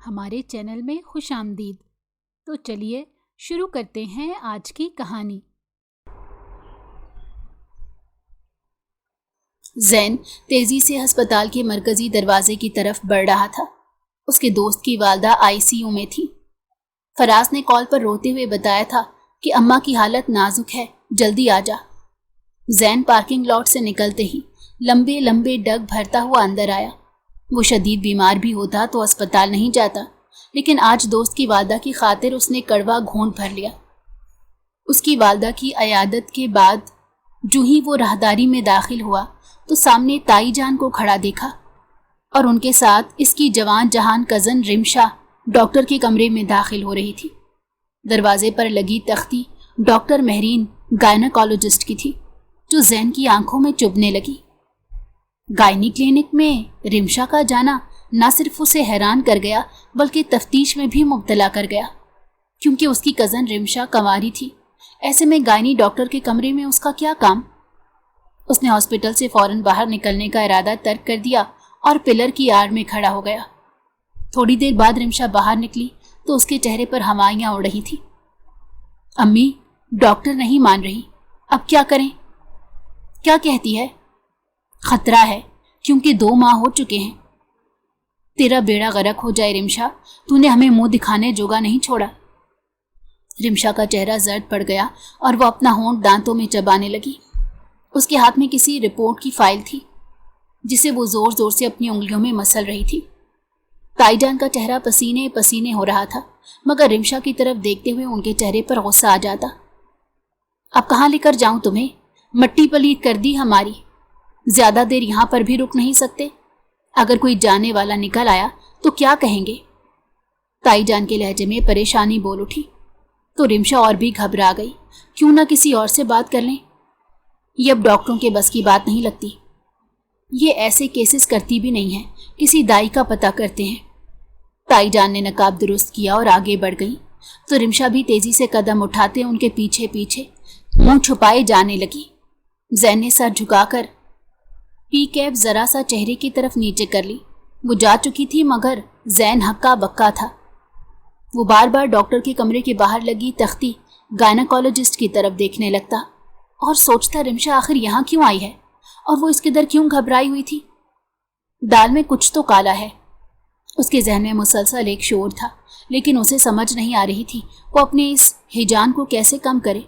ہمارے چینل میں خوش آمدید۔ تو چلیے شروع کرتے ہیں آج کی کہانی۔ زین تیزی سے ہسپتال کے مرکزی دروازے کی طرف بڑھ رہا تھا۔ اس کے دوست کی والدہ ICU میں تھی۔ فراز نے کال پر روتے ہوئے بتایا تھا کہ اماں کی حالت نازک ہے، جلدی آ جا۔ زین پارکنگ لاٹ سے نکلتے ہی لمبے لمبے ڈگ بھرتا ہوا اندر آیا۔ وہ شدید بیمار بھی ہوتا تو اسپتال نہیں جاتا، لیکن آج دوست کی والدہ کی خاطر اس نے کڑوا گھونٹ بھر لیا۔ اس کی والدہ کی عیادت کے بعد جو ہی وہ راہداری میں داخل ہوا تو سامنے تائی جان کو کھڑا دیکھا اور ان کے ساتھ اس کی جوان جہان کزن رمشا ڈاکٹر کے کمرے میں داخل ہو رہی تھی۔ دروازے پر لگی تختی ڈاکٹر مہرین گائناکالوجسٹ کی تھی، جو زین کی آنکھوں میں چبھنے لگی۔ گائنی کلینک میں رمشا کا جانا نہ صرف اسے حیران کر گیا بلکہ تفتیش میں بھی مبتلا کر گیا، کیونکہ اس کی کزن رمشا کنواری تھی۔ ایسے میں گائنی ڈاکٹر کے کمرے میں اس کا کیا کام؟ اس نے ہاسپٹل سے فوراً باہر نکلنے کا ارادہ ترک کر دیا اور پلر کی آڑ میں کھڑا ہو گیا۔ تھوڑی دیر بعد رمشا باہر نکلی تو اس کے چہرے پر ہوائیاں اڑ رہی تھی۔ امی، ڈاکٹر نہیں مان رہی، اب کیا کریں؟ کیا کہتی ہے؟ خطرہ ہے، کیونکہ 2 ماہ ہو چکے ہیں۔ تیرا بیڑا غرق ہو جائے رمشا، تو نے ہمیں منہ دکھانے جوگا نہیں چھوڑا۔ رمشا کا چہرہ زرد پڑ گیا اور وہ اپنا ہونٹ دانتوں میں چبانے لگی۔ اس کے ہاتھ میں کسی رپورٹ کی فائل تھی جسے وہ زور زور سے اپنی انگلیوں میں مسل رہی تھی۔ تائی جان کا چہرہ پسینے پسینے ہو رہا تھا، مگر رمشا کی طرف دیکھتے ہوئے ان کے چہرے پر غصہ آ جاتا۔ اب کہاں لے کر جاؤں تمہیں؟ مٹی پلیت کر دی ہماری، زیادہ دیر یہاں پر بھی رک نہیں سکتے۔ اگر کوئی جانے والا نکل آیا تو کیا کہیں گے؟ تائی جان کے لہجے میں پریشانی بول اٹھی تو رمشا اور بھی گھبرا گئی۔ کیوں نہ کسی اور سے بات کر لیں؟ یہ اب ڈاکٹروں کے بس کی بات نہیں لگتی۔ یہ ایسے کیسز کرتی بھی نہیں ہے، کسی دائی کا پتہ کرتے ہیں۔ تائی جان نے نقاب درست کیا اور آگے بڑھ گئی تو رمشا بھی تیزی سے قدم اٹھاتے ان کے پیچھے پیچھے منہ چھپائے جانے لگی۔ زین نے سر جھکا کر پی کیپ ذرا سا چہرے کی طرف نیچے کر لی۔ وہ جا چکی تھی مگر زین ہکا بکا تھا۔ وہ بار بار ڈاکٹر کے کمرے کے باہر لگی تختی گائناکالوجسٹ کی طرف دیکھنے لگتا اور سوچتا رمشا آخر یہاں کیوں آئی ہے اور وہ اس قدر کیوں گھبرائی ہوئی تھی؟ دال میں کچھ تو کالا ہے۔ اس کے ذہن میں مسلسل ایک شور تھا، لیکن اسے سمجھ نہیں آ رہی تھی وہ اپنے اس ہیجان کو کیسے کم کرے۔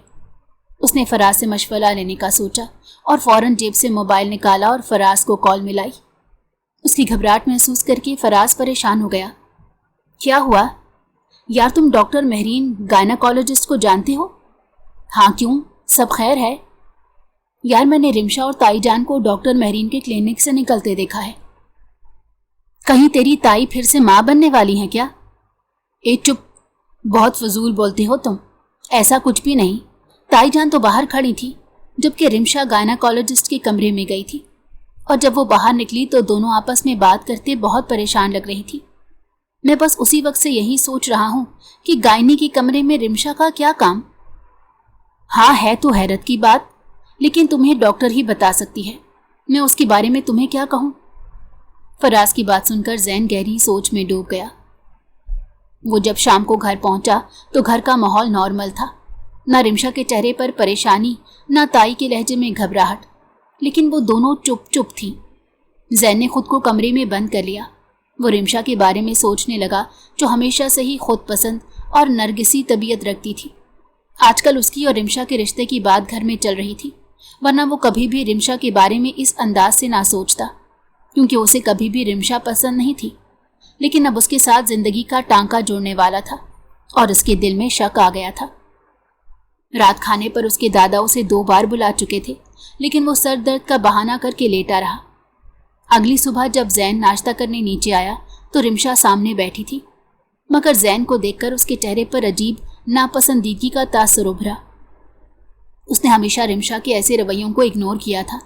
اس نے فراز سے مشورہ لینے کا سوچا اور فوراً جیب سے موبائل نکالا اور فراز کو کال ملائی۔ اس کی گھبراہٹ محسوس کر کے فراز پریشان ہو گیا۔ کیا ہوا؟ یار تم ڈاکٹر مہرین گائناکالوجسٹ کو جانتے ہو؟ ہاں، کیوں؟ سب خیر ہے؟ یار میں نے رمشا اور تائی جان کو ڈاکٹر مہرین کے کلینک سے نکلتے دیکھا ہے۔ کہیں تیری تائی پھر سے ماں بننے والی ہیں کیا؟ اے چپ، بہت فضول بولتے ہو تم، ایسا کچھ بھی نہیں۔ تائی جان تو باہر کھڑی تھی جبکہ رمشا گائناکالوجسٹ کے کمرے میں گئی تھی، اور جب وہ باہر نکلی تو دونوں آپس میں بات کرتے بہت پریشان لگ رہی تھی۔ میں بس اسی وقت سے یہی سوچ رہا ہوں کہ گائنی کے کمرے میں رمشا کا کیا کام؟ ہاں ہے تو حیرت کی بات، لیکن تمہیں ڈاکٹر ہی بتا سکتی ہے، میں اس کے بارے میں تمہیں کیا کہوں؟ فراز کی بات سن کر زین گہری سوچ میں ڈوب گیا۔ وہ جب شام کو گھر پہنچا تو گھر کا ماحول نارمل تھا، نہ رمشا کے چہرے پر پریشانی نہ تائی کے لہجے میں گھبراہٹ، لیکن وہ دونوں چپ چپ تھیں۔ زین نے خود کو کمرے میں بند کر لیا۔ وہ رمشا کے بارے میں سوچنے لگا، جو ہمیشہ سے ہی خود پسند اور نرگسی طبیعت رکھتی تھی۔ آج کل اس کی اور رمشا کے رشتے کی بات گھر میں چل رہی تھی، ورنہ وہ کبھی بھی رمشا کے بارے میں اس انداز سے نہ سوچتا، کیونکہ اسے کبھی بھی رمشا پسند نہیں تھی۔ لیکن اب اس کے ساتھ زندگی کا ٹانکا جوڑنے والا تھا اور اس کے دل میں شک آ گیا تھا۔ رات کھانے پر اس کے دادا اسے 2 بار بلا چکے تھے، لیکن وہ سر درد کا بہانہ کر کے لیٹا رہا۔ اگلی صبح جب زین ناشتہ کرنے نیچے آیا تو رمشا سامنے بیٹھی تھی، مگر زین کو دیکھ کر اس کے چہرے پر عجیب ناپسندیدگی کا تاثر ابھرا۔ اس نے ہمیشہ رمشا کے ایسے رویوں کو اگنور کیا تھا،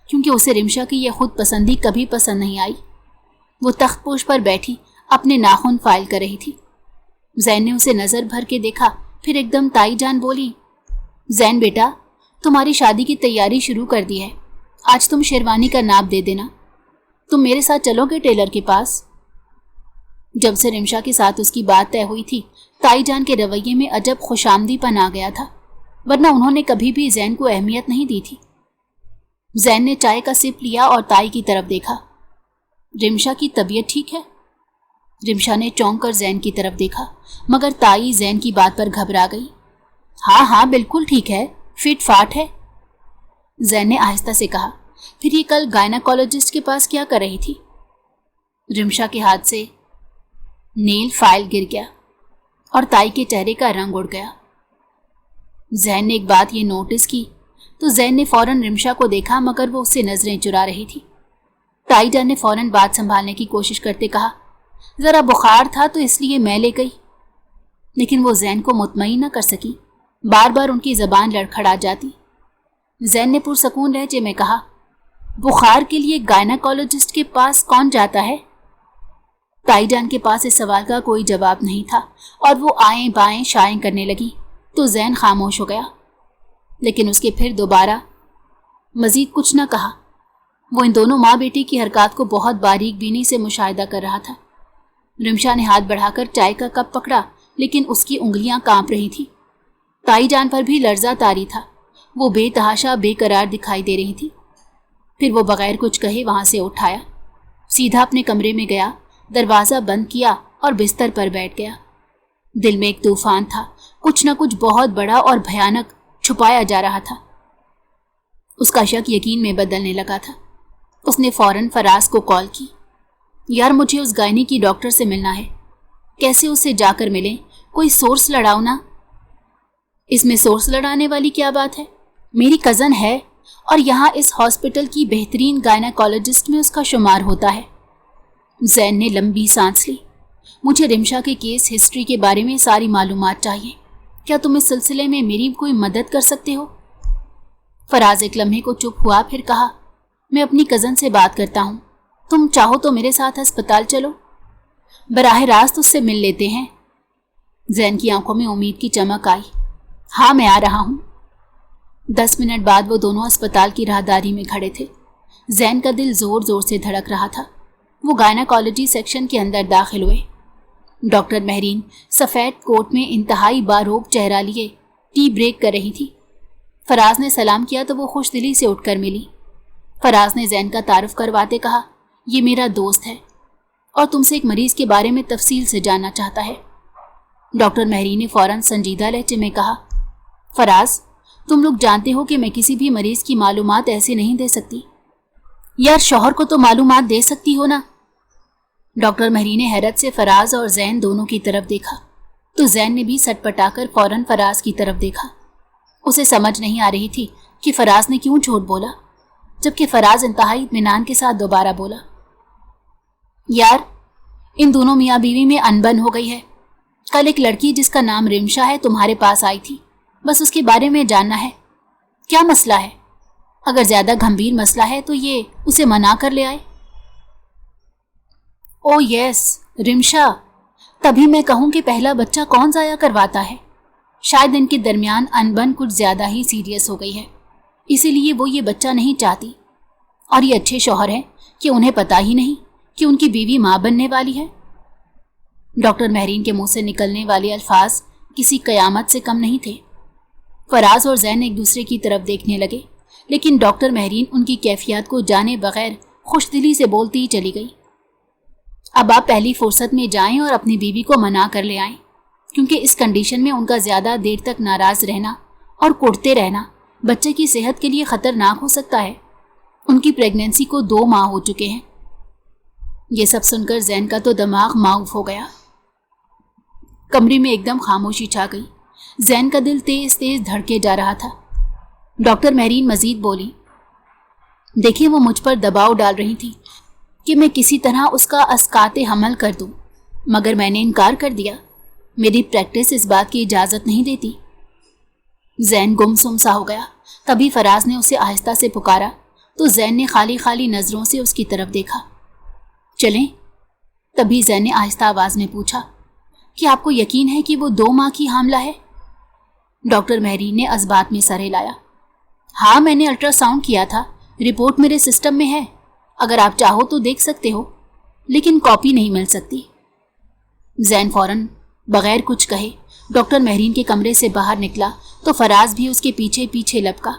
کیونکہ اسے رمشا کی یہ خود پسندی کبھی پسند نہیں آئی۔ وہ تخت پوش پر بیٹھی اپنے ناخن فائل کر رہی تھی۔ زین نے اسے نظر بھر کے دیکھا، پھر ایک دم تائی جان بولی، زین بیٹا، تمہاری شادی کی تیاری شروع کر دی ہے، آج تم شیروانی کا ناپ دے دینا۔ تم میرے ساتھ چلو گے ٹیلر کے پاس؟ جب سے رمشا کے ساتھ اس کی بات طے ہوئی تھی تائی جان کے رویے میں عجب خوشامدی پن آ گیا تھا، ورنہ انہوں نے کبھی بھی زین کو اہمیت نہیں دی تھی۔ زین نے چائے کا سپ لیا اور تائی کی طرف دیکھا۔ رمشا کی طبیعت ٹھیک ہے؟ رمشا نے چونک کر زین کی طرف دیکھا، مگر تائی زین کی بات پر گھبرا گئی۔ ہاں ہاں بالکل ٹھیک ہے، فٹ فاٹ ہے، زین نے آہستہ سے کہا۔ پھر یہ کل گائناکولوجسٹ کے پاس کیا کر رہی تھی؟ رمشا کے ہاتھ سے نیل فائل گر گیا اور تائی کے چہرے کا رنگ اڑ گیا۔ زین نے ایک بات یہ نوٹس کی تو زین نے فوراً رمشا کو دیکھا، مگر وہ اس سے نظریں چرا رہی تھی۔ تائی جان نے فوراً بات سنبھالنے کی کوشش کرتے کہا، ذرا بخار تھا تو اس لیے میں لے گئی۔ لیکن وہ زین کو مطمئن نہ کر سکی، بار بار ان کی زبان لڑکھڑا جاتی۔ زین نے پرسکون لہجے میں کہا، بخار کے لیے گائناکولوجسٹ کے پاس کون جاتا ہے؟ تائی جان کے پاس اس سوال کا کوئی جواب نہیں تھا اور وہ آئیں بائیں شائیں کرنے لگی تو زین خاموش ہو گیا، لیکن اس کے پھر دوبارہ مزید کچھ نہ کہا۔ وہ ان دونوں ماں بیٹی کی حرکات کو بہت باریک بینی سے مشاہدہ کر رہا تھا۔ رمشا نے ہاتھ بڑھا کر چائے کا کپ پکڑا، لیکن اس کی انگلیاں کانپ رہی تھیں۔ تائی جان پر بھی لرزہ طاری تھا، وہ بے تحاشا بے قرار دکھائی دے رہی تھی۔ پھر وہ بغیر کچھ کہے وہاں سے اٹھایا، سیدھا اپنے کمرے میں گیا، دروازہ بند کیا اور بستر پر بیٹھ گیا۔ دل میں ایک طوفان تھا، کچھ نہ کچھ بہت بڑا اور بھیانک چھپایا جا رہا تھا۔ اس کا شک یقین میں بدلنے لگا تھا۔ اس نے فوراً فراز کو کال کی۔ یار مجھے اس گائنی کی ڈاکٹر سے ملنا ہے، کیسے اس سے جا کر ملیں؟ کوئی سورس لڑاؤ نا۔ اس میں سورس لڑانے والی کیا بات ہے؟ میری کزن ہے اور یہاں اس ہاسپٹل کی بہترین گائناکولوجسٹ میں اس کا شمار ہوتا ہے۔ زین نے لمبی سانس لی۔ مجھے رمشا کے کیس ہسٹری کے بارے میں ساری معلومات چاہیے، کیا تم اس سلسلے میں میری کوئی مدد کر سکتے ہو؟ فراز ایک لمحے کو چپ ہوا، پھر کہا، میں اپنی کزن سے بات کرتا ہوں، تم چاہو تو میرے ساتھ ہسپتال چلو، براہ راست اس سے مل لیتے ہیں۔ زین کی آنکھوں میں امید کی چمک آئی۔ ہاں میں آ رہا ہوں۔ 10 منٹ بعد وہ دونوں اسپتال کی راہداری میں کھڑے تھے۔ زین کا دل زور زور سے دھڑک رہا تھا۔ وہ گائناکالوجی سیکشن کے اندر داخل ہوئے۔ ڈاکٹر مہرین سفید کوٹ میں انتہائی باروک چہرہ لیے ٹی بریک کر رہی تھی۔ فراز نے سلام کیا تو وہ خوش دلی سے اٹھ کر ملی۔ فراز نے زین کا تعارف کرواتے کہا، یہ میرا دوست ہے اور تم سے ایک مریض کے بارے میں تفصیل سے جاننا چاہتا ہے۔ ڈاکٹر مہرین نے فوراً سنجیدہ لہجے میں کہا، فراز تم لوگ جانتے ہو کہ میں کسی بھی مریض کی معلومات ایسے نہیں دے سکتی۔ یار شوہر کو تو معلومات دے سکتی ہو نا؟ ڈاکٹر مہرین نے حیرت سے فراز اور زین دونوں کی طرف دیکھا تو زین نے بھی سٹ پٹا کر فوراً فراز کی طرف دیکھا۔ اسے سمجھ نہیں آ رہی تھی کہ فراز نے کیوں جھوٹ بولا، جبکہ فراز انتہائی اطمینان کے ساتھ دوبارہ بولا، یار ان دونوں میاں بیوی میں انبن ہو گئی ہے۔ کل ایک لڑکی جس کا نام رمشا ہے تمہارے پاس آئی تھی، بس اس کے بارے میں جاننا ہے کیا مسئلہ ہے۔ اگر زیادہ گھمبیر مسئلہ ہے تو یہ اسے منا کر لے آئے۔ او یس رمشا، تبھی میں کہوں کہ پہلا بچہ کون ضائع کرواتا ہے۔ شاید ان کے درمیان انبن کچھ زیادہ ہی سیریس ہو گئی ہے، اسی لیے وہ یہ بچہ نہیں چاہتی، اور یہ اچھے شوہر ہیں کہ انہیں پتہ ہی نہیں کہ ان کی بیوی ماں بننے والی ہے۔ ڈاکٹر مہرین کے منہ سے نکلنے والے الفاظ کسی قیامت سے کم نہیں تھے۔ فراز اور زین ایک دوسرے کی طرف دیکھنے لگے، لیکن ڈاکٹر مہرین ان کی کیفیات کو جانے بغیر خوش دلی سے بولتی ہی چلی گئی، اب آپ پہلی فرصت میں جائیں اور اپنی بیوی کو منا کر لے آئیں، کیونکہ اس کنڈیشن میں ان کا زیادہ دیر تک ناراض رہنا اور کوڑتے رہنا بچے کی صحت کے لیے خطرناک ہو سکتا ہے۔ ان کی پریگننسی کو 2 ماہ ہو چکے ہیں۔ یہ سب سن کر زین کا تو دماغ معاف ہو گیا۔ کمرے میں ایک دم خاموشی چھا گئی۔ زین کا دل تیز تیز دھڑکے جا رہا تھا۔ ڈاکٹر مہرین مزید بولی، دیکھیں وہ مجھ پر دباؤ ڈال رہی تھی کہ میں کسی طرح اس کا اسقاط حمل کر دوں، مگر میں نے انکار کر دیا، میری پریکٹس اس بات کی اجازت نہیں دیتی۔ زین گمسم سا ہو گیا۔ تبھی فراز نے اسے آہستہ سے پکارا تو زین نے خالی خالی نظروں سے اس کی طرف دیکھا۔ چلیں؟ تبھی زین نے آہستہ آواز میں پوچھا، کیا آپ کو یقین ہے کہ وہ 2 ماہ کی حاملہ ہے؟ ڈاکٹر مہرین نے اسبات میں سر ہلایا۔ ہاں میں نے الٹرا ساؤنڈ کیا تھا، رپورٹ میرے سسٹم میں ہے، اگر آپ چاہو تو دیکھ سکتے ہو، لیکن کاپی نہیں مل سکتی۔ زین فوراً بغیر کچھ کہے ڈاکٹر مہرین کے کمرے سے باہر نکلا تو فراز بھی اس کے پیچھے پیچھے لپکا۔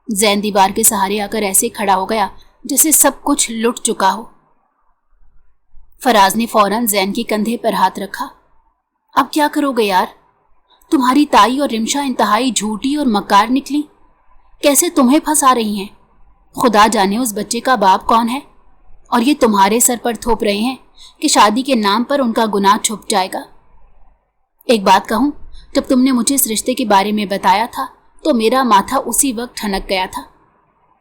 زین دیوار کے سہارے آ کر ایسے کھڑا ہو گیا جیسے سب کچھ لٹ چکا ہو۔ فراز نے فوراً زین کے کندھے پر ہاتھ رکھا۔ اب کیا کرو گے یار؟ تمہاری تائی اور رمشا انتہائی جھوٹی اور مکار نکلی، کیسے تمہیں پھنسا رہی ہیں؟ خدا جانے اس بچے کا باپ کون ہے، اور یہ تمہارے سر پر تھوپ رہے ہیں کہ شادی کے نام پر ان کا گناہ چھپ جائے گا۔ ایک بات کہوں، جب تم نے مجھے اس رشتے کے بارے میں بتایا تھا تو میرا ماتھا اسی وقت ٹھنک گیا تھا۔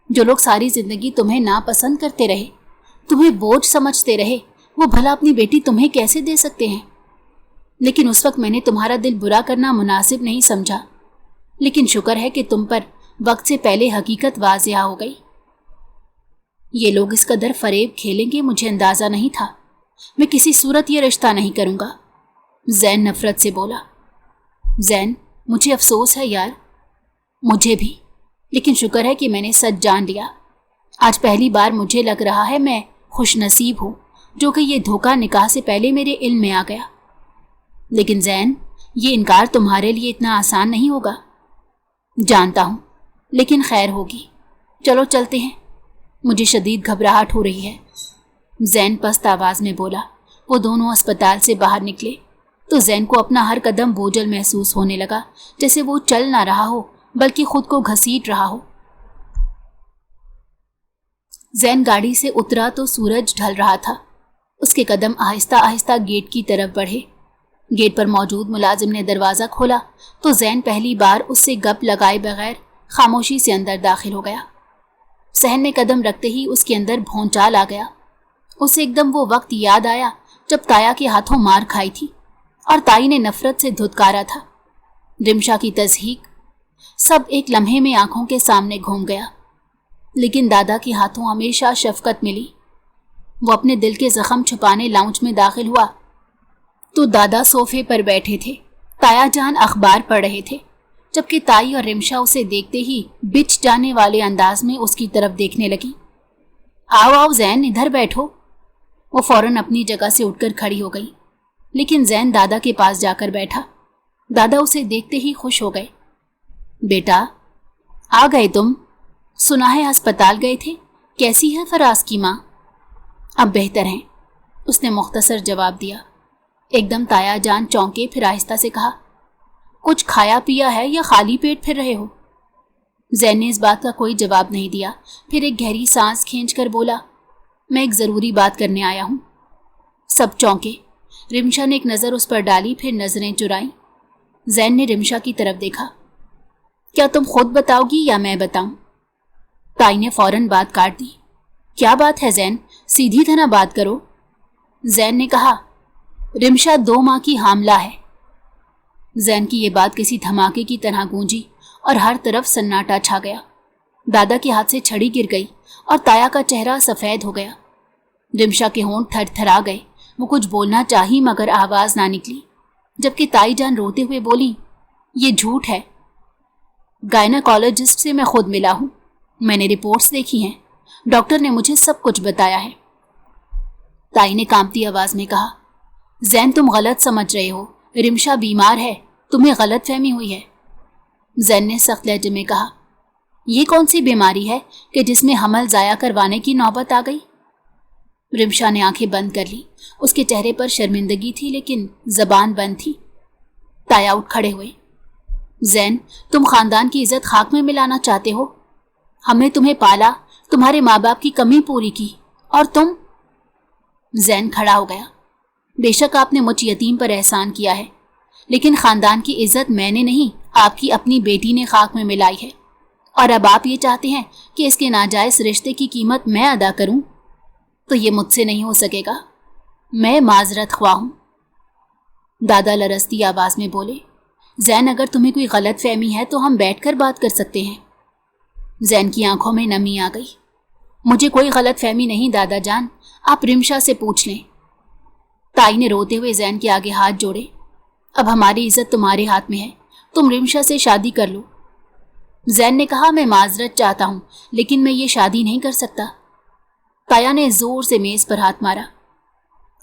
جو لوگ ساری زندگی تمہیں ناپسند کرتے رہے، تمہیں بوجھ سمجھتے رہے، وہ بھلا اپنی بیٹی تمہیں کیسے دے سکتے ہیں؟ لیکن اس وقت میں نے تمہارا دل برا کرنا مناسب نہیں سمجھا، لیکن شکر ہے کہ تم پر وقت سے پہلے حقیقت واضح ہو گئی۔ یہ لوگ اس قدر فریب کھیلیں گے مجھے اندازہ نہیں تھا۔ میں کسی صورت یہ رشتہ نہیں کروں گا، زین نفرت سے بولا۔ زین، مجھے افسوس ہے یار۔ مجھے بھی، لیکن شکر ہے کہ میں نے سچ جان لیا۔ آج پہلی بار مجھے لگ رہا ہے میں خوش نصیب ہوں جو کہ یہ دھوکہ نکاح سے پہلے میرے علم میں آ گیا۔ لیکن زین، یہ انکار تمہارے لیے اتنا آسان نہیں ہوگا۔ جانتا ہوں، لیکن خیر ہوگی۔ چلو چلتے ہیں، مجھے شدید گھبراہٹ ہو رہی ہے، زین پست آواز میں بولا۔ وہ دونوں اسپتال سے باہر نکلے تو زین کو اپنا ہر قدم بوجھل محسوس ہونے لگا، جیسے وہ چل نہ رہا ہو بلکہ خود کو گھسیٹ رہا ہو۔ زین گاڑی سے اترا تو سورج ڈھل رہا تھا۔ اس کے قدم آہستہ آہستہ گیٹ کی طرف بڑھے۔ گیٹ پر موجود ملازم نے دروازہ کھولا تو زین پہلی بار اس سے گپ لگائے بغیر خاموشی سے اندر داخل ہو گیا۔ صحن میں قدم رکھتے ہی اس کے اندر بھونچال آ گیا۔ اسے ایک دم وہ وقت یاد آیا جب تایا کے ہاتھوں مار کھائی تھی اور تائی نے نفرت سے دھتکارا تھا۔ رمشا کی تضحیک، سب ایک لمحے میں آنکھوں کے سامنے گھوم گیا۔ لیکن دادا کے ہاتھوں ہمیشہ شفقت ملی۔ وہ اپنے دل کے زخم چھپانے لاؤنج میں داخل ہوا تو دادا صوفے پر بیٹھے تھے، تایا جان اخبار پڑھ رہے تھے، جبکہ تائی اور رمشا اسے دیکھتے ہی بچ جانے والے انداز میں اس کی طرف دیکھنے لگی۔ آؤ آؤ زین، ادھر بیٹھو۔ وہ فوراً اپنی جگہ سے اٹھ کر کھڑی ہو گئی، لیکن زین دادا کے پاس جا کر بیٹھا۔ دادا اسے دیکھتے ہی خوش ہو گئے۔ بیٹا، آ گئے تم؟ سنا ہے ہسپتال گئے تھے، کیسی ہے فراز کی ماں؟ اب بہتر ہیں، اس نے مختصر جواب دیا۔ ایک دم تایا جان چونکے، پھر آہستہ سے کہا، کچھ کھایا پیا ہے یا خالی پیٹ پھر رہے ہو؟ زین نے اس بات کا کوئی جواب نہیں دیا، پھر ایک گہری سانس کھینچ کر بولا، میں ایک ضروری بات کرنے آیا ہوں۔ سب چونکے۔ رمشا نے ایک نظر اس پر ڈالی، پھر نظریں چرائیں۔ زین نے رمشا کی طرف دیکھا۔ کیا تم خود بتاؤ گی یا میں بتاؤں؟ تائی نے فوراً بات کاٹ دی۔ کیا بات ہے زین، سیدھی طرح بات کرو۔ زین نے کہا، رمشا 2 ماہ کی حاملہ ہے۔ زین کی یہ بات کسی دھماکے کی طرح گونجی اور ہر طرف سناٹا چھا گیا۔ دادا کے ہاتھ سے چھڑی گر گئی اور تایا کا چہرہ سفید ہو گیا۔ رمشا کے ہونٹ تھر تھرا گئے، وہ کچھ بولنا چاہی مگر آواز نہ نکلی، جبکہ تائی جان روتے ہوئے بولی، یہ جھوٹ ہے۔ گائناکالوجسٹ سے میں خود ملا ہوں، میں نے رپورٹس دیکھی ہیں، ڈاکٹر نے مجھے سب کچھ بتایا ہے۔ تائی نے کانپتی آواز میں کہا، زین تم غلط سمجھ رہے ہو، رمشا بیمار ہے، تمہیں غلط فہمی ہوئی ہے۔ زین نے سخت لہجے میں کہا، یہ کون سی بیماری ہے کہ جس میں حمل ضائع کروانے کی نوبت آ گئی؟ رمشا نے آنکھیں بند کر لی، اس کے چہرے پر شرمندگی تھی لیکن زبان بند تھی۔ تایا اٹھ کھڑے ہوئے۔ زین، تم خاندان کی عزت خاک میں ملانا چاہتے ہو؟ ہم نے تمہیں پالا، تمہارے ماں باپ کی کمی پوری کی، اور تم؟ زین کھڑا ہو گیا۔ بے شک آپ نے مجھ یتیم پر احسان کیا ہے، لیکن خاندان کی عزت میں نے نہیں، آپ کی اپنی بیٹی نے خاک میں ملائی ہے، اور اب آپ یہ چاہتے ہیں کہ اس کے ناجائز رشتے کی قیمت میں ادا کروں؟ تو یہ مجھ سے نہیں ہو سکے گا، میں معذرت خواہ ہوں۔ دادا لرزتی آواز میں بولے، زین اگر تمہیں کوئی غلط فہمی ہے تو ہم بیٹھ کر بات کر سکتے ہیں۔ زین کی آنکھوں میں نمی آ گئی۔ مجھے کوئی غلط فہمی نہیں دادا جان، آپ رمشا سے پوچھ لیں۔ تائی نے روتے ہوئے زین کے آگے ہاتھ جوڑے۔ اب ہماری عزت تمہارے ہاتھ میں ہے، تم رمشا سے شادی کر لو۔ زین نے کہا، میں معذرت چاہتا ہوں لیکن میں یہ شادی نہیں کر سکتا۔ تایا نے زور سے میز پر ہاتھ مارا۔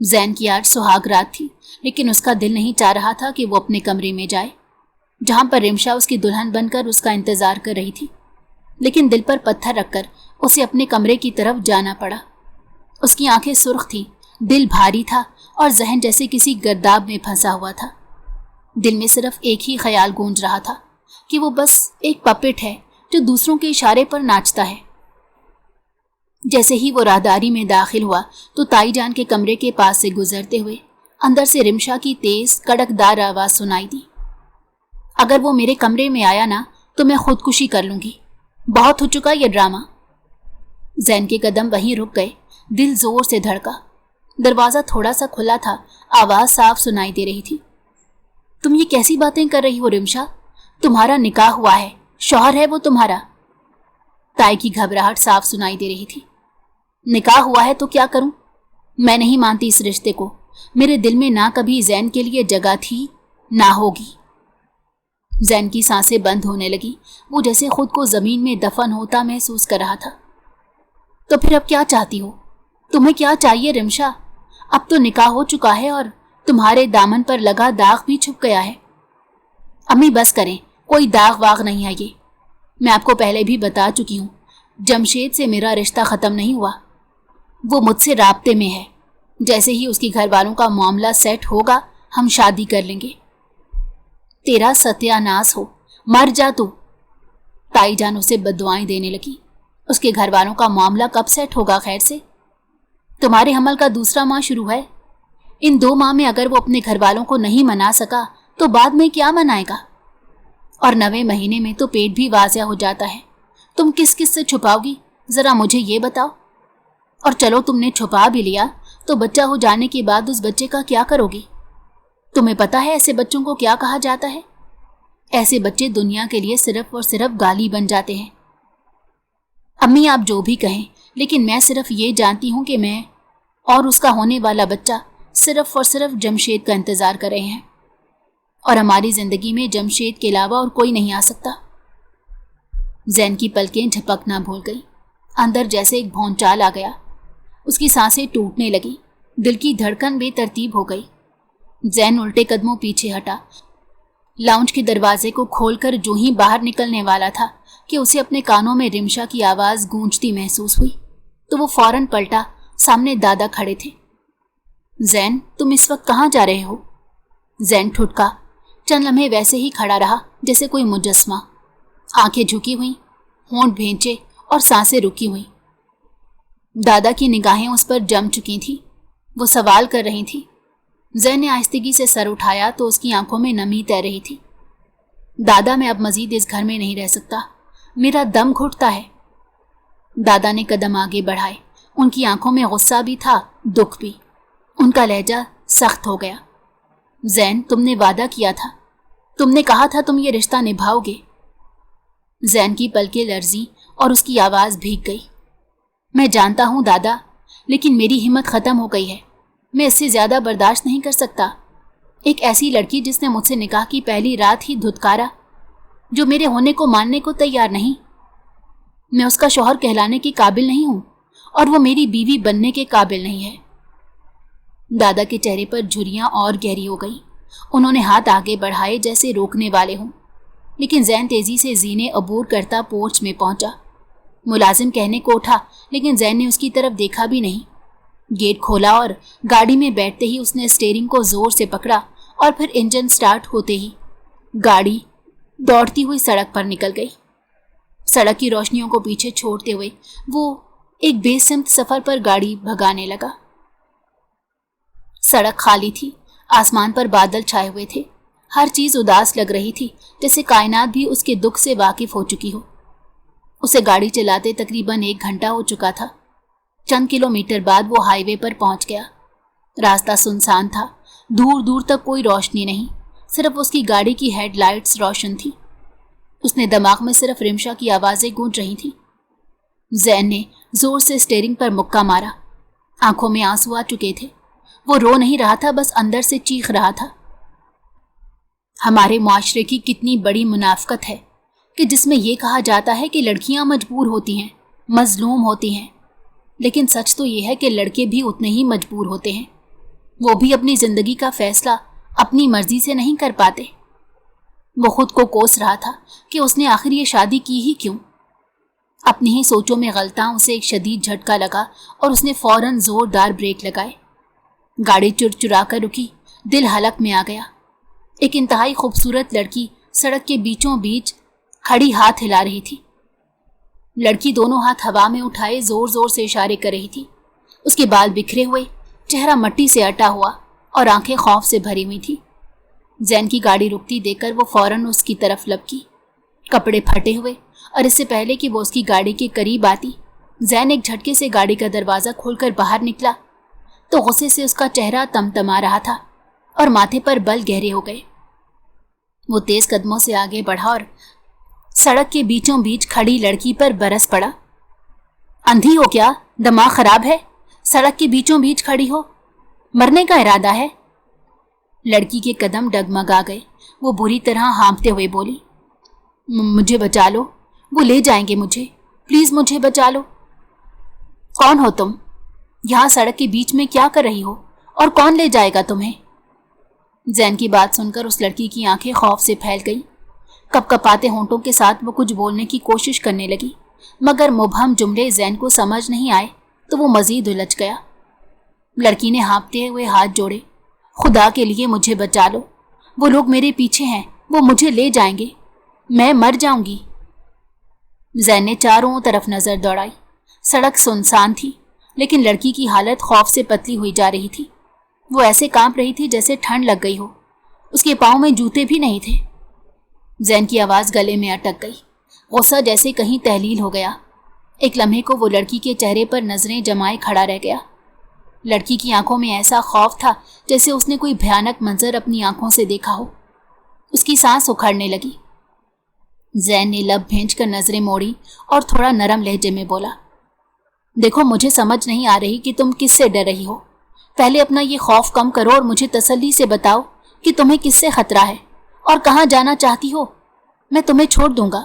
زین کی آج سہاگ رات تھی، لیکن اس کا دل نہیں چاہ رہا تھا کہ وہ اپنے کمرے میں جائے، جہاں پر رمشا اس کی دلہن بن کر اس کا انتظار کر رہی تھی۔ لیکن دل پر پتھر رکھ کر اسے اپنے کمرے کی طرف جانا پڑا۔ اس کی آنکھیں سرخ تھیں، دل بھاری تھا اور ذہن جیسے کسی گرداب میں پھنسا ہوا تھا۔ دل میں صرف ایک ہی خیال گونج رہا تھا کہ وہ بس ایک پپٹ ہے جو دوسروں کے اشارے پر ناچتا ہے۔ جیسے ہی وہ راہداری میں داخل ہوا تو تائی جان کے کمرے کے پاس سے گزرتے ہوئے اندر سے رمشا کی تیز کڑکدار آواز سنائی دی، اگر وہ میرے کمرے میں آیا نا تو میں خودکشی کر لوں گی، بہت ہو چکا یہ ڈرامہ۔ زین کے قدم وہیں رک گئے، دل زور سے دھڑکا۔ دروازہ تھوڑا سا کھلا تھا، آواز صاف سنائی دے رہی تھی، تم یہ کیسی باتیں کر رہی ہو رمشا؟ تمہارا نکاح ہوا ہے، شوہر ہے وہ تمہارا۔ تائی کی گھبراہٹ صاف سنائی دے رہی تھی۔ نکاح ہوا ہے تو کیا کروں؟ میں نہیں مانتی اس رشتے کو، میرے دل میں نہ کبھی زین کے لیے جگہ تھی نہ ہوگی۔ زین کی سانسیں بند ہونے لگی، وہ جیسے خود کو زمین میں دفن ہوتا محسوس کر رہا تھا۔ تو پھر اب کیا چاہتی ہو؟ تمہیں کیا چاہیے رمشا؟ اب تو نکاح ہو چکا ہے اور تمہارے دامن پر لگا داغ بھی چھپ گیا ہے۔ امی بس کریں، کوئی داغ واغ نہیں ہے یہ، میں آپ کو پہلے بھی بتا چکی ہوں، جمشید سے میرا رشتہ ختم نہیں ہوا، وہ مجھ سے رابطے میں ہے، جیسے ہی اس کی گھر والوں کا معاملہ سیٹ ہوگا ہم شادی کر لیں گے۔ تیرا ستیہ ناس ہو، مر جا تو۔ تائی جان اسے بددعائیں دینے لگی۔ اس کے گھر والوں کا معاملہ کب سیٹ ہوگا خیر سے؟ تمہارے حمل کا دوسرا ماہ شروع ہے، ان 2 ماہ میں اگر وہ اپنے گھر والوں کو نہیں منا سکا تو بعد میں کیا منائے گا؟ اور 9ویں مہینے میں تو پیٹ بھی واضح ہو جاتا ہے، تم کس کس سے چھپاؤ گی ذرا مجھے یہ بتاؤ؟ اور چلو تم نے چھپا بھی لیا تو بچہ ہو جانے کے بعد اس بچے کا کیا کرو گی؟ تمہیں پتا ہے ایسے بچوں کو کیا کہا جاتا ہے؟ ایسے بچے دنیا کے لیے صرف اور صرف گالی بن جاتے ہیں۔ امی آپ جو بھی کہیں، لیکن میں صرف یہ جانتی ہوں کہ میں اور اس کا ہونے والا بچہ صرف اور صرف جمشید کا انتظار کر رہے ہیں، اور ہماری زندگی میں جمشید کے علاوہ اور کوئی نہیں آ سکتا۔ زین کی پلکیں جھپکنا بھول گئی، اندر جیسے ایک بھونچال آ گیا، اس کی سانسیں ٹوٹنے لگی، دل کی دھڑکن بے ترتیب ہو گئی۔ زین الٹے قدموں پیچھے ہٹا، لاؤنج کے دروازے کو کھول کر جو ہی باہر نکلنے والا تھا کہ اسے اپنے کانوں میں رمشا کی آواز گونجتی محسوس ہوئی تو وہ فوراً پلٹا، سامنے دادا کھڑے تھے۔ زین تم اس وقت کہاں جا رہے ہو؟ زین ٹھٹکا، چند لمحے ویسے ہی کھڑا رہا جیسے کوئی مجسمہ، آنکھیں جھکی ہوئیں، ہونٹ بھینچے اور سانسیں رکی ہوئیں۔ دادا کی نگاہیں اس پر جم چکی تھیں، وہ سوال کر رہی تھی۔ زین نے آہستگی سے سر اٹھایا تو اس کی آنکھوں میں نمی تیر رہی تھی۔ دادا میں اب مزید اس گھر میں نہیں رہ سکتا، میرا دم گھٹتا ہے۔ دادا نے قدم آگے بڑھائے، ان کی آنکھوں میں غصہ بھی تھا، دکھ بھی، ان کا لہجہ سخت ہو گیا۔ زین تم نے وعدہ کیا تھا، تم نے کہا تھا تم یہ رشتہ نبھاؤ گے۔ زین کی پلکیں لرزیں اور اس کی آواز بھیگ گئی۔ میں جانتا ہوں دادا، لیکن میری ہمت ختم ہو گئی ہے، میں اس سے زیادہ برداشت نہیں کر سکتا۔ ایک ایسی لڑکی جس نے مجھ سے نکاح کی پہلی رات ہی دھتکارا، جو میرے ہونے کو ماننے کو تیار نہیں، میں اس کا شوہر کہلانے کے قابل نہیں ہوں اور وہ میری بیوی بننے کے قابل نہیں ہے۔ دادا کے چہرے پر جھریاں اور گہری ہو گئیں، انہوں نے ہاتھ آگے بڑھائے جیسے روکنے والے ہوں، لیکن زین تیزی سے زینے عبور کرتا پورچ میں پہنچا۔ ملازم کہنے کو اٹھا، لیکن زین نے اس کی طرف دیکھا بھی نہیں۔ گیٹ کھولا اور گاڑی میں بیٹھتے ہی اس نے اسٹیئرنگ کو زور سے پکڑا اور پھر انجن سٹارٹ ہوتے ہی گاڑی دوڑتی ہوئی سڑک پر نکل گئی۔ سڑک کی روشنیوں کو پیچھے چھوڑتے ہوئے وہ ایک بے سمت سفر پر گاڑی بھگانے لگا۔ سڑک خالی تھی، آسمان پر بادل چھائے ہوئے تھے، ہر چیز اداس لگ رہی تھی، جیسے کائنات بھی اس کے دکھ سے واقف ہو چکی ہو۔ اسے گاڑی چلاتے تقریباً 1 گھنٹہ ہو چکا تھا۔ چند کلومیٹر بعد وہ ہائی وے پر پہنچ گیا۔ راستہ سنسان تھا، دور دور تک کوئی روشنی نہیں، صرف اس کی گاڑی کی ہیڈ لائٹس روشن تھی۔ اس نے دماغ میں صرف رمشا کی آوازیں گونج رہی تھیں۔ زین نے زور سے اسٹیئرنگ پر مکہ مارا، آنکھوں میں آنسو آ چکے تھے، وہ رو نہیں رہا تھا، بس اندر سے چیخ رہا تھا۔ ہمارے معاشرے کی کتنی بڑی منافقت ہے کہ جس میں یہ کہا جاتا ہے کہ لڑکیاں مجبور ہوتی ہیں، مظلوم ہوتی ہیں، لیکن سچ تو یہ ہے کہ لڑکے بھی اتنے ہی مجبور ہوتے ہیں۔ وہ بھی اپنی زندگی کا فیصلہ اپنی مرضی سے نہیں کر پاتے؟ وہ خود کو کوس رہا تھا کہ اس نے آخر یہ شادی کی ہی کیوں۔ اپنی ہی سوچوں میں غلطاں اسے ایک شدید جھٹکا لگا اور اس نے فوراً زوردار بریک لگائے۔ گاڑی چرچرا کر رکی، دل حلق میں آ گیا۔ ایک انتہائی خوبصورت لڑکی سڑک کے بیچوں بیچ کھڑی ہاتھ ہلا رہی تھی۔ لڑکی دونوں ہاتھ ہوا میں اٹھائے زور زور سے اشارے کر رہی تھی۔ اس کے بال بکھرے ہوئے، چہرہ مٹی سے اٹا ہوا اور آنکھیں خوف سے بھری ہوئی تھی۔ زین کی گاڑی رکتی دیکھ کر وہ فوراً اس کی طرف لپکی، کپڑے پھٹے ہوئے، اور اس سے پہلے کہ وہ اس کی گاڑی کے قریب آتی، زین ایک جھٹکے سے گاڑی کا دروازہ کھول کر باہر نکلا تو غصے سے اس کا چہرہ تمتما رہا تھا اور ماتھے پر بل گہرے ہو گئے۔ وہ تیز قدموں سے آگے بڑھا اور سڑک کے بیچوں بیچ کھڑی لڑکی پر برس پڑا۔ اندھی ہو کیا؟ دماغ خراب ہے؟ سڑک کے بیچوں بیچ کھڑی ہو، مرنے کا ارادہ ہے؟ لڑکی کے قدم ڈگمگا گئے۔ وہ بری طرح ہانپتے ہوئے بولی، مجھے بچا لو، وہ لے جائیں گے مجھے، پلیز مجھے بچا لو۔ کون ہو تم؟ یہاں سڑک کے بیچ میں کیا کر رہی ہو، اور کون لے جائے گا تمہیں؟ زین کی بات سن کر اس لڑکی کی آنکھیں خوف سے پھیل گئی۔ کپ کپاتے ہونٹوں کے ساتھ وہ کچھ بولنے کی کوشش کرنے لگی، مگر مبہم جملے زین کو سمجھ نہیں آئے تو وہ مزید الجھ گیا۔ لڑکی نے ہانپتے ہوئے ہاتھ جوڑے، خدا کے لیے مجھے بچا لو، وہ لوگ میرے پیچھے ہیں، وہ مجھے لے جائیں گے، میں مر جاؤں گی۔ زین نے چاروں طرف نظر دوڑائی۔ سڑک سنسان تھی، لیکن لڑکی کی حالت خوف سے پتلی ہوئی جا رہی تھی۔ وہ ایسے کانپ رہی تھی جیسے ٹھنڈ لگ گئی ہو۔ اس کے پاؤں میں جوتے بھی نہیں تھے۔ زین کی آواز گلے میں اٹک گئی، غصہ جیسے کہیں تحلیل ہو گیا۔ ایک لمحے کو وہ لڑکی کے چہرے پر نظریں جمائے کھڑا رہ گیا۔ لڑکی کی آنکھوں میں ایسا خوف تھا جیسے اس نے کوئی بھیانک منظر اپنی آنکھوں سے دیکھا ہو۔ اس کی سانس اکھڑنے لگی۔ زین نے لب بھینچ کر نظریں موڑی اور تھوڑا نرم لہجے میں بولا، دیکھو مجھے سمجھ نہیں آ رہی کہ تم کس سے ڈر رہی ہو۔ پہلے اپنا یہ خوف کم کرو اور مجھے تسلی سے بتاؤ کہ تمہیں کس سے خطرہ ہے اور کہاں جانا چاہتی ہو، میں تمہیں چھوڑ دوں گا۔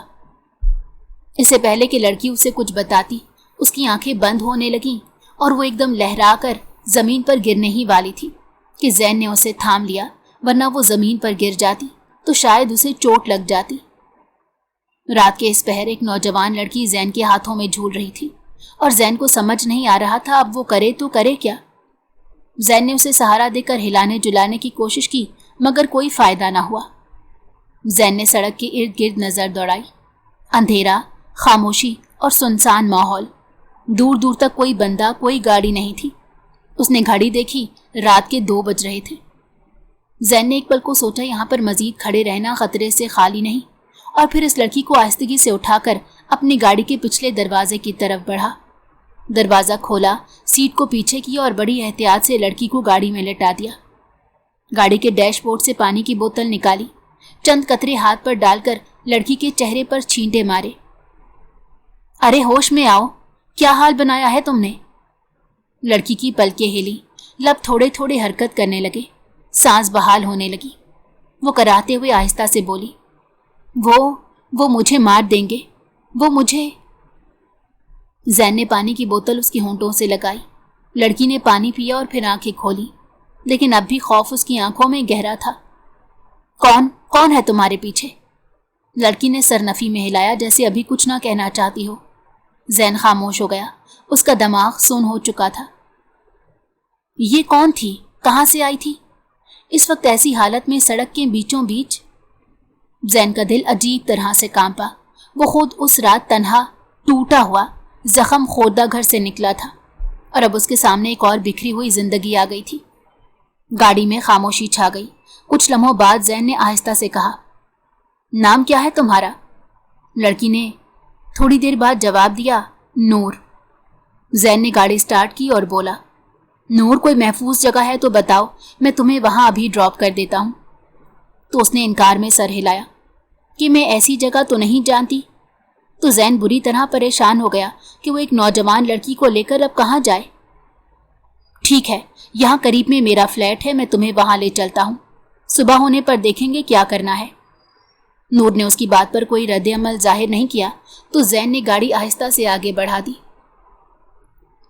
اس سے پہلے کہ لڑکی اسے کچھ بتاتی، اس کی آنکھیں بند ہونے لگیں اور وہ ایک دم لہرا کر زمین پر گرنے ہی والی تھی کہ زین نے اسے تھام لیا، ورنہ وہ زمین پر گر جاتی تو شاید اسے چوٹ لگ جاتی۔ رات کے اس پہر ایک نوجوان لڑکی زین کے ہاتھوں میں جھول رہی تھی اور زین کو سمجھ نہیں آ رہا تھا اب وہ کرے تو کرے کیا۔ زین نے اسے سہارا دے کر ہلانے جلانے کی کوشش کی، مگر کوئی فائدہ نہ ہوا۔ زین نے سڑک کے ارد گرد نظر دوڑائی۔ اندھیرا، خاموشی اور سنسان ماحول، دور دور تک کوئی بندہ، کوئی گاڑی نہیں تھی۔ اس نے گھڑی دیکھی، رات کے 2 بج رہے تھے۔ زین نے ایک پل کو سوچا یہاں پر مزید کھڑے رہنا خطرے سے خالی نہیں، اور پھر اس لڑکی کو آہستگی سے اٹھا کر اپنی گاڑی کے پچھلے دروازے کی طرف بڑھا۔ دروازہ کھولا، سیٹ کو پیچھے کیا اور بڑی احتیاط سے لڑکی کو گاڑی میں لٹا دیا۔ گاڑی کے ڈیش بورڈ سے پانی کی بوتل نکالی، چند قطرے ہاتھ پر ڈال کر لڑکی کے چہرے پر چھینٹے مارے۔ ارے ہوش میں آؤ، کیا حال بنایا ہے تم نے؟ لڑکی کی پلکیں ہلی، لب تھوڑے تھوڑے حرکت کرنے لگے، سانس بحال ہونے لگی۔ وہ کراہتے ہوئے آہستہ سے بولی، وہ مجھے مار دیں گے، وہ مجھے۔ زین نے پانی کی بوتل اس کی ہونٹوں سے لگائی۔ لڑکی نے پانی پیا اور پھر آنکھیں کھولی، لیکن اب بھی خوف اس کی آنکھوں میں گہرا تھا۔ کون ہے تمہارے پیچھے؟ لڑکی نے سر نفی میں ہلایا جیسے ابھی کچھ نہ کہنا چاہتی ہو۔ زین خاموش ہو گیا، اس کا دماغ سن ہو چکا تھا۔ یہ کون تھی؟ کہاں سے آئی تھی؟ اس وقت ایسی حالت میں سڑک کے بیچوں بیچ؟ زین کا دل عجیب طرح سے کانپا۔ وہ خود اس رات تنہا، ٹوٹا ہوا، زخم خوردہ گھر سے نکلا تھا، اور اب اس کے سامنے ایک اور بکھری ہوئی زندگی آ گئی تھی۔ گاڑی میں خاموشی چھا گئی۔ کچھ لمحوں بعد زین نے آہستہ سے کہا، نام کیا ہے تمہارا؟ لڑکی نے تھوڑی دیر بعد جواب دیا، نور۔ زین نے گاڑی سٹارٹ کی اور بولا، نور کوئی محفوظ جگہ ہے تو بتاؤ، میں تمہیں وہاں ابھی ڈراپ کر دیتا ہوں۔ تو اس نے انکار میں سر ہلایا کہ میں ایسی جگہ تو نہیں جانتی۔ تو زین بری طرح پریشان ہو گیا کہ وہ ایک نوجوان لڑکی کو لے کر اب کہاں جائے۔ ٹھیک ہے، یہاں قریب میں میرا فلیٹ ہے، میں تمہیں وہاں لے چلتا ہوں، صبح ہونے پر دیکھیں گے کیا کرنا ہے۔ نور نے اس کی بات پر کوئی رد عمل ظاہر نہیں کیا تو زین نے گاڑی آہستہ سے آگے بڑھا دی۔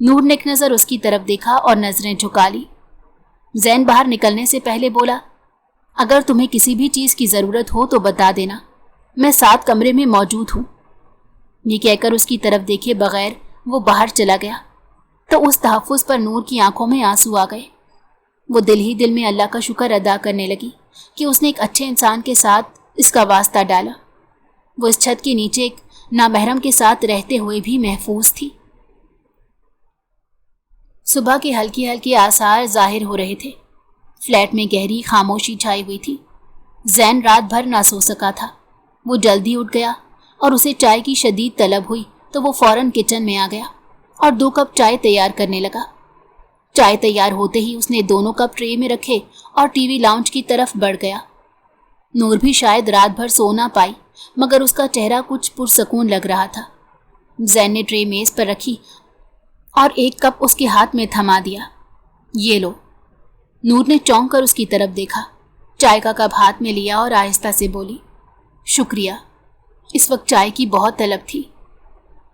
نور نے ایک نظر اس کی طرف دیکھا اور نظریں جھکا لی۔ زین باہر نکلنے سے پہلے بولا، اگر تمہیں کسی بھی چیز کی ضرورت ہو تو بتا دینا، میں 7 کمرے میں موجود ہوں۔ یہ کہہ کر اس کی طرف دیکھے بغیر وہ باہر چلا گیا تو اس تحفظ پر نور کی آنکھوں میں آنسو آ گئے۔ وہ دل ہی دل میں اللہ کا شکر ادا کرنے لگی کہ اس نے ایک اچھے انسان کے ساتھ اس کا واسطہ ڈالا۔ وہ اس چھت کے نیچے ایک نامحرم کے ساتھ رہتے ہوئے بھی محفوظ تھی۔ صبح کے ہلکے ہلکے آثار ظاہر ہو رہے تھے۔ فلیٹ میں گہری خاموشی چھائی ہوئی تھی۔ زین رات بھر نہ سو سکا تھا۔ وہ جلدی اٹھ گیا اور اسے چائے کی شدید طلب ہوئی تو وہ فوراً کچن میں آ گیا اور 2 کپ چائے تیار کرنے لگا۔ چائے تیار ہوتے ہی اس نے دونوں کپ ٹرے میں رکھے اور ٹی وی لاؤنج کی طرف بڑھ گیا۔ نور بھی شاید رات بھر سو نہ پائی مگر اس کا چہرہ کچھ پرسکون لگ رہا تھا۔ زین نے ٹرے میز پر رکھی اور 1 کپ اس کے ہاتھ میں تھما دیا۔ یہ لو۔ نور نے چونک کر اس کی طرف دیکھا، چائے کا کپ ہاتھ میں لیا اور آہستہ سے بولی، شکریہ، اس وقت چائے کی بہت طلب تھی۔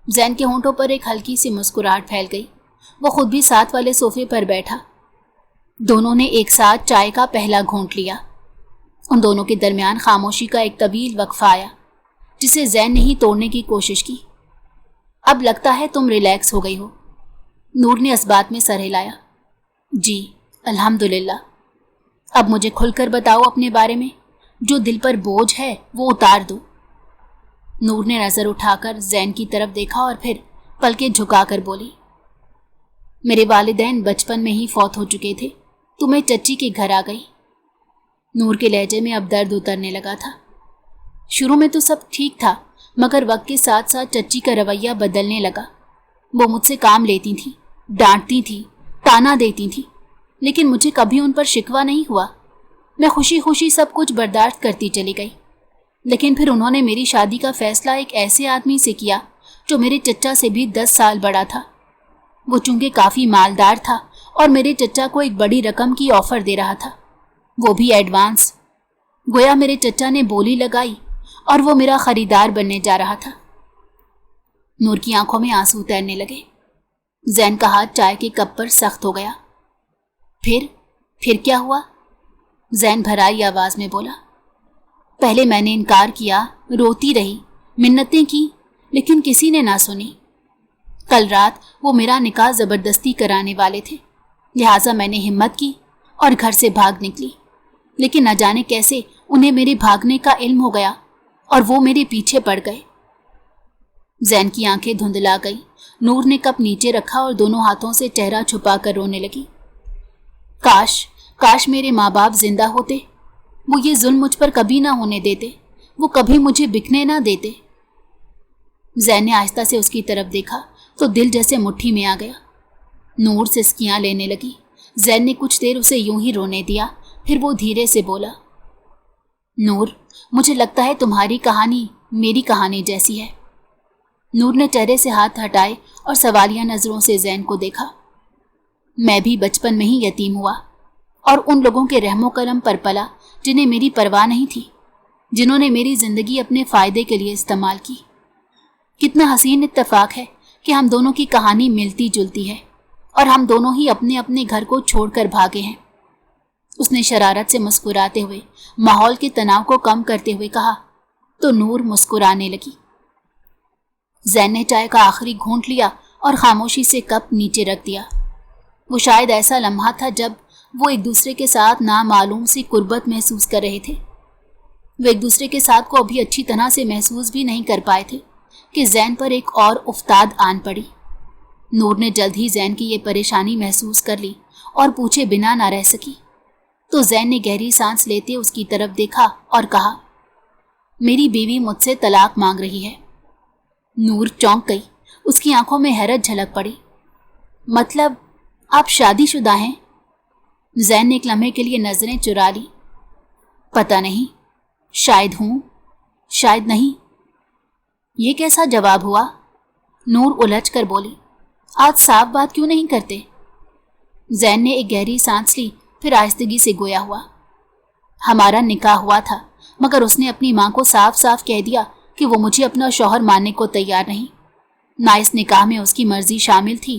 زین کے ہونٹوں پر ایک ہلکی سی مسکراہٹ پھیل گئی۔ وہ خود بھی ساتھ والے صوفے پر بیٹھا۔ دونوں نے ایک ساتھ چائے کا پہلا گھونٹ لیا۔ ان دونوں کے درمیان خاموشی کا ایک طویل وقفہ آیا جسے زین نے ہی توڑنے کی کوشش کی۔ اب لگتا ہے تم ریلیکس ہو گئی ہو، نور نے اس بات میں سر ہلایا۔ جی الحمدللہ۔ اب مجھے کھل کر بتاؤ اپنے بارے میں، جو دل پر بوجھ ہے وہ اتار دو۔ نور نے نظر اٹھا کر زین کی طرف دیکھا اور پھر پلکیں جھکا کر بولی، میرے والدین بچپن میں ہی فوت ہو چکے تھے تو میں چچی کے گھر آ گئی۔ نور کے لہجے میں اب درد اترنے لگا تھا۔ شروع میں تو سب ٹھیک تھا مگر وقت کے ساتھ ساتھ چچی کا رویہ بدلنے لگا۔ وہ مجھ سے کام لیتی تھیں، ڈانٹتی تھیں، تانا دیتی تھیں، لیکن مجھے کبھی ان پر شکوہ نہیں ہوا۔ میں خوشی خوشی سب کچھ برداشت کرتی چلی گئی۔ لیکن پھر انہوں نے میری شادی کا فیصلہ ایک ایسے آدمی سے کیا جو میرے چچا سے بھی 10 سال بڑا تھا۔ وہ چونکہ کافی مالدار تھا اور میرے چچا کو ایک بڑی رقم کی آفر دے رہا تھا، وہ بھی ایڈوانس۔ گویا میرے چچا نے بولی لگائی اور وہ میرا خریدار بننے جا رہا تھا۔ نور کی آنکھوں میں آنسو تیرنے لگے۔ زین کا ہاتھ چائے کے کپ پر سخت ہو گیا۔ پھر کیا ہوا؟ زین بھرائی آواز میں بولا، پہلے میں نے انکار کیا، روتی رہی، منتیں کی، لیکن کسی نے نہ سنی۔ کل رات وہ میرا نکاح زبردستی کرانے والے تھے، لہٰذا میں نے ہمت کی اور گھر سے بھاگ نکلی، لیکن نہ جانے کیسے انہیں میرے بھاگنے کا علم ہو گیا اور وہ میرے پیچھے پڑ گئے۔ زین کی آنکھیں دھندلا گئی۔ نور نے کپ نیچے رکھا اور دونوں ہاتھوں سے چہرہ چھپا کر رونے لگی۔ کاش میرے ماں باپ زندہ ہوتے، وہ یہ ظلم مجھ پر کبھی نہ ہونے دیتے، وہ کبھی مجھے بکنے نہ دیتے۔ زین نے آہستہ سے اس کی طرف دیکھا تو دل جیسے مٹھی میں آ گیا۔ نور سسکیاں لینے لگی۔ زین نے کچھ دیر اسے یوں ہی رونے دیا، پھر وہ دھیرے سے بولا، نور، مجھے لگتا ہے تمہاری کہانی میری کہانی جیسی ہے۔ نور نے چہرے سے ہاتھ ہٹائے اور سوالیہ نظروں سے زین کو دیکھا۔ میں بھی بچپن میں ہی یتیم ہوا اور ان لوگوں کے رحم و کرم پر پلا جنہیں میری پرواہ نہیں تھی، جنہوں نے میری زندگی اپنے فائدے کے لیے استعمال کی۔ کتنا حسین اتفاق ہے کہ ہم دونوں کی کہانی ملتی جلتی ہے اور ہم دونوں ہی اپنے اپنے گھر کو چھوڑ کر بھاگے ہیں۔ اس نے شرارت سے مسکراتے ہوئے ماحول کے تناؤ کو کم کرتے ہوئے کہا تو نور مسکرانے لگی۔ زین نے چائے کا آخری گھونٹ لیا اور خاموشی سے کپ نیچے رکھ دیا۔ وہ شاید ایسا لمحہ تھا جب وہ ایک دوسرے کے ساتھ نامعلوم سی قربت محسوس کر رہے تھے۔ وہ ایک دوسرے کے ساتھ کو ابھی اچھی طرح سے محسوس بھی نہیں کر پائے تھے کہ زین پر ایک اور افتاد آن پڑی۔ نور نے جلد ہی زین کی یہ پریشانی محسوس کر لی اور پوچھے بنا نہ رہ سکی، تو زین نے گہری سانس لیتے اس کی طرف دیکھا اور کہا، میری بیوی مجھ سے طلاق مانگ رہی ہے۔ نور چونک گئی۔ اس کی آنکھوں میں حیرت جھلک پڑی۔ مطلب آپ شادی شدہ ہیں؟ زین نے ایک لمحے کے لیے نظریں چرا لی۔ پتہ نہیں، شاید ہوں، شاید نہیں۔ یہ کیسا جواب ہوا؟ نور الجھ کر بولی، آج صاف بات کیوں نہیں کرتے؟ زین نے ایک گہری سانس لی، پھر آہستگی سے گویا ہوا، ہمارا نکاح ہوا تھا مگر اس نے اپنی ماں کو صاف صاف کہہ دیا کہ وہ مجھے اپنا شوہر ماننے کو تیار نہیں۔ نہ اس نکاح میں اس کی مرضی شامل تھی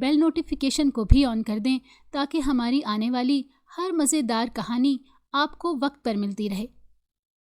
بیل نوٹیفیکیشن کو بھی آن کر دیں تاکہ ہماری آنے والی ہر مزیدار کہانی آپ کو وقت پر ملتی رہے۔